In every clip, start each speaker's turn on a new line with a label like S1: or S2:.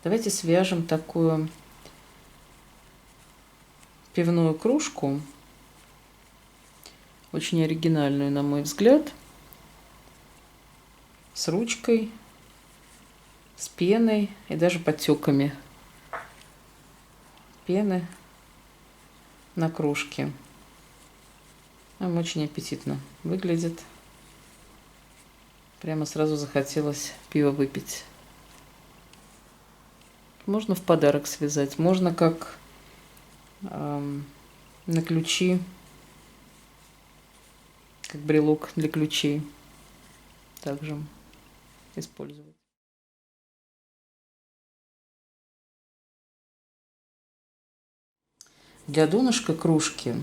S1: Давайте свяжем такую пивную кружку, очень оригинальную, на мой взгляд, с ручкой, с пеной и даже подтеками пены на кружке. Очень аппетитно выглядит. Прямо сразу захотелось пиво выпить. Можно в подарок связать, можно как на ключи, как брелок для ключей также использовать. Для донышка кружки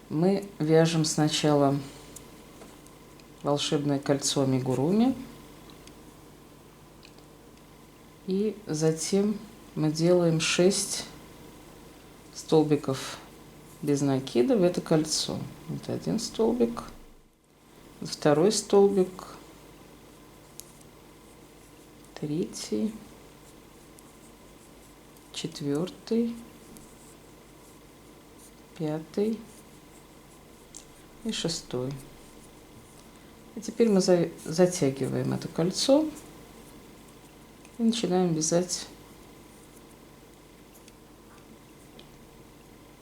S1: мы вяжем сначала волшебное кольцо амигуруми, и затем мы делаем 6 столбиков без накида в это кольцо. Вот один столбик, второй столбик, третий, четвертый, пятый и шестой. И теперь мы затягиваем это кольцо и начинаем вязать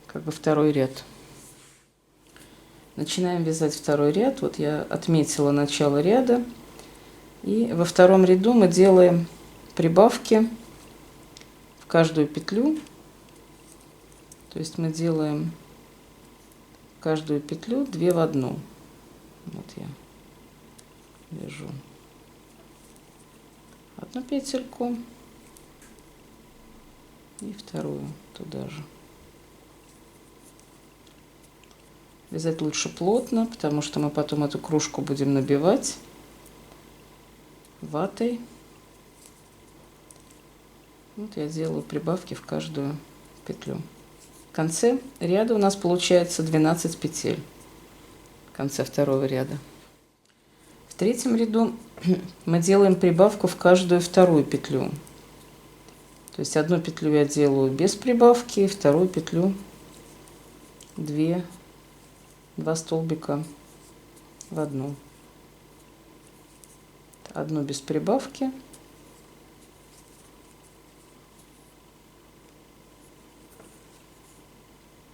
S1: как бы второй ряд. Начинаем вязать второй ряд. Вот я отметила начало ряда. И во втором ряду мы делаем прибавки в каждую петлю. То есть мы делаем каждую петлю 2 в 1. Вот я вяжу одну петельку и вторую туда же. Вязать лучше плотно, потому что мы потом эту кружку будем набивать ватой. Вот я делаю прибавки в каждую петлю. В конце ряда у нас получается 12 петель. В конце второго ряда. В третьем ряду мы делаем прибавку в каждую вторую петлю. То есть одну петлю я делаю без прибавки, вторую петлю 2 столбика в одну. Одну без прибавки.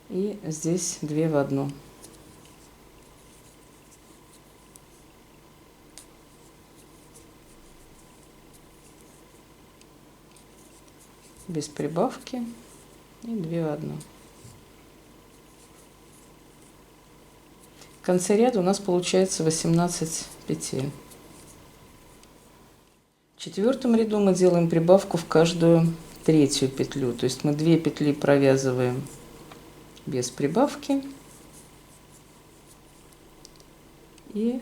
S1: И здесь 2 в 1. Без прибавки и 2 в 1. В конце ряда у нас получается 18 петель. В четвертом ряду мы делаем прибавку в каждую третью петлю. То есть мы 2 петли провязываем без прибавки. И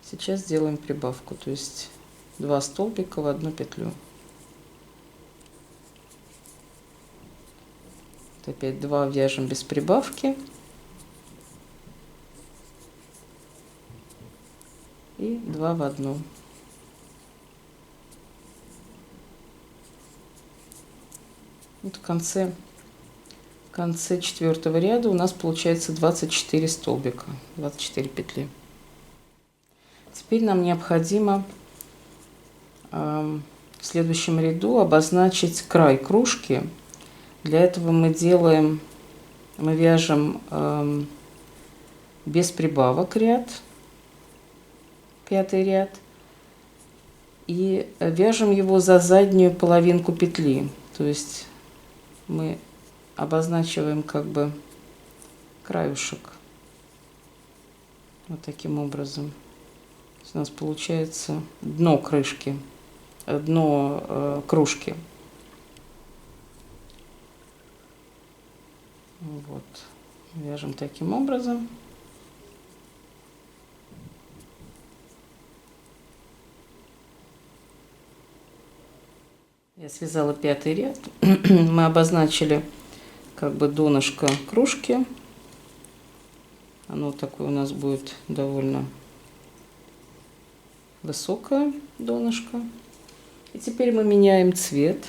S1: сейчас делаем прибавку. То есть 2 столбика в одну петлю. Опять 2 вяжем без прибавки. И 2 в 1. Вот в конце четвертого ряда у нас получается 24 столбика, 24 петли. Теперь нам необходимо в следующем ряду обозначить край кружки. Для этого мы вяжем без прибавок ряд, 5-й ряд, и вяжем его за заднюю половинку петли. То есть мы обозначиваем как бы краюшек вот таким образом. У нас получается дно крышки, дно кружки. Вот, вяжем таким образом. Я связала 5-й ряд. Мы обозначили как бы донышко кружки. Оно такое у нас будет довольно высокое донышко. И теперь мы меняем цвет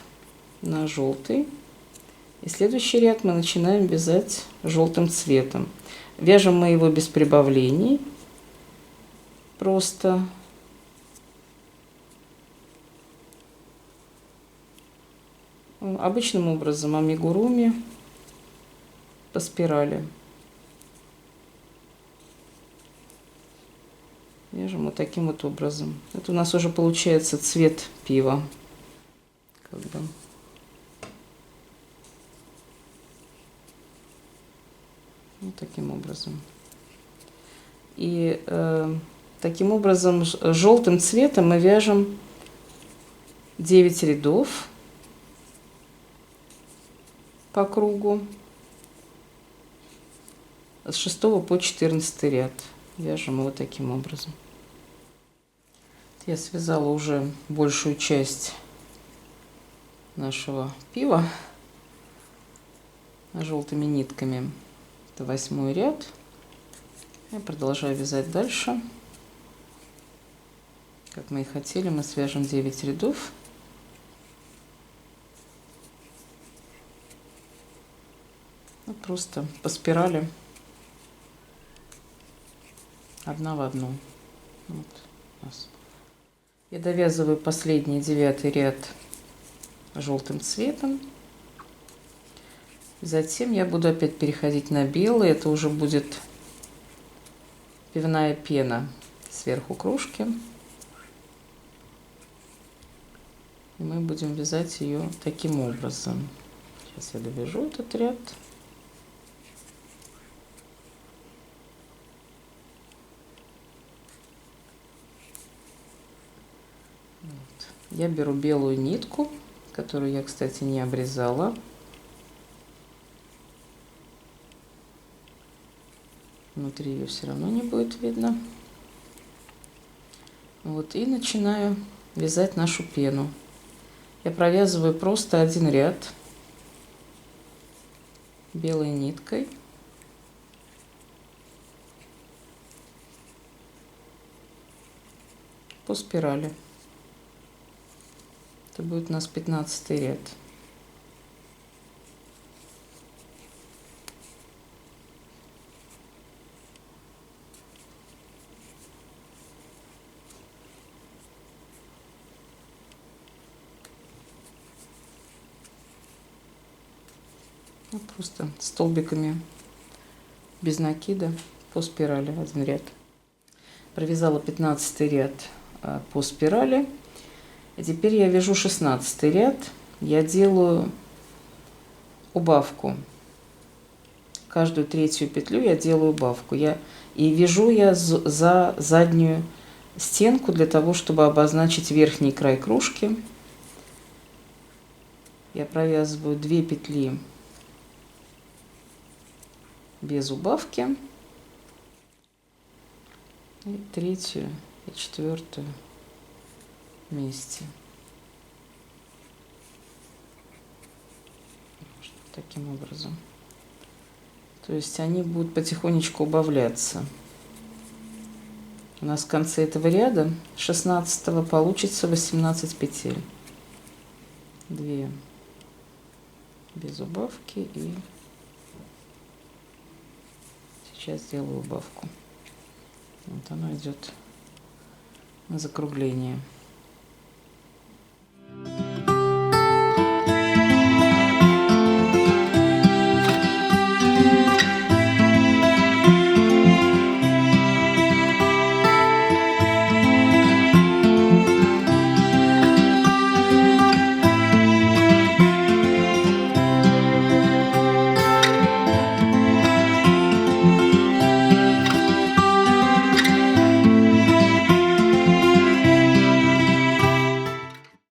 S1: на желтый. И следующий ряд мы начинаем вязать желтым цветом. Вяжем мы его без прибавлений. Просто обычным образом, амигуруми по спирали. Вяжем вот таким вот образом. Это у нас уже получается цвет пива. Как бы. Вот таким образом. И таким образом желтым цветом мы вяжем 9 рядов по кругу с 6 по 14 ряд. Вяжем его таким образом. Я связала уже большую часть нашего пива желтыми нитками. Это 8 ряд. Я продолжаю вязать дальше. Как мы и хотели, мы свяжем 9 рядов. Вот просто по спирали одна в одну. Вот у нас. Я довязываю последний 9 ряд желтым цветом. Затем я буду опять переходить на белый. Это уже будет пивная пена сверху кружки. И мы будем вязать ее таким образом. Сейчас я довяжу этот ряд. Вот. Я беру белую нитку, которую я, кстати, не обрезала. Внутри ее все равно не будет видно. Вот, и начинаю вязать нашу пену. Я провязываю просто один ряд белой ниткой. По спирали. Это будет у нас 15 ряд. Просто столбиками без накида по спирали один ряд. Провязала 15 ряд по спирали. И теперь я вяжу 16 ряд. Я делаю убавку. Каждую третью петлю я делаю убавку. И вяжу я за заднюю стенку для того, чтобы обозначить верхний край кружки. Я провязываю 2 петли без убавки, и 3-ю и 4-ю вместе. Таким образом. То есть они будут потихонечку убавляться. У нас в конце этого ряда 16-го получится 18 петель. 2 без убавки и сейчас сделаю убавку. Вот оно идет на закругление.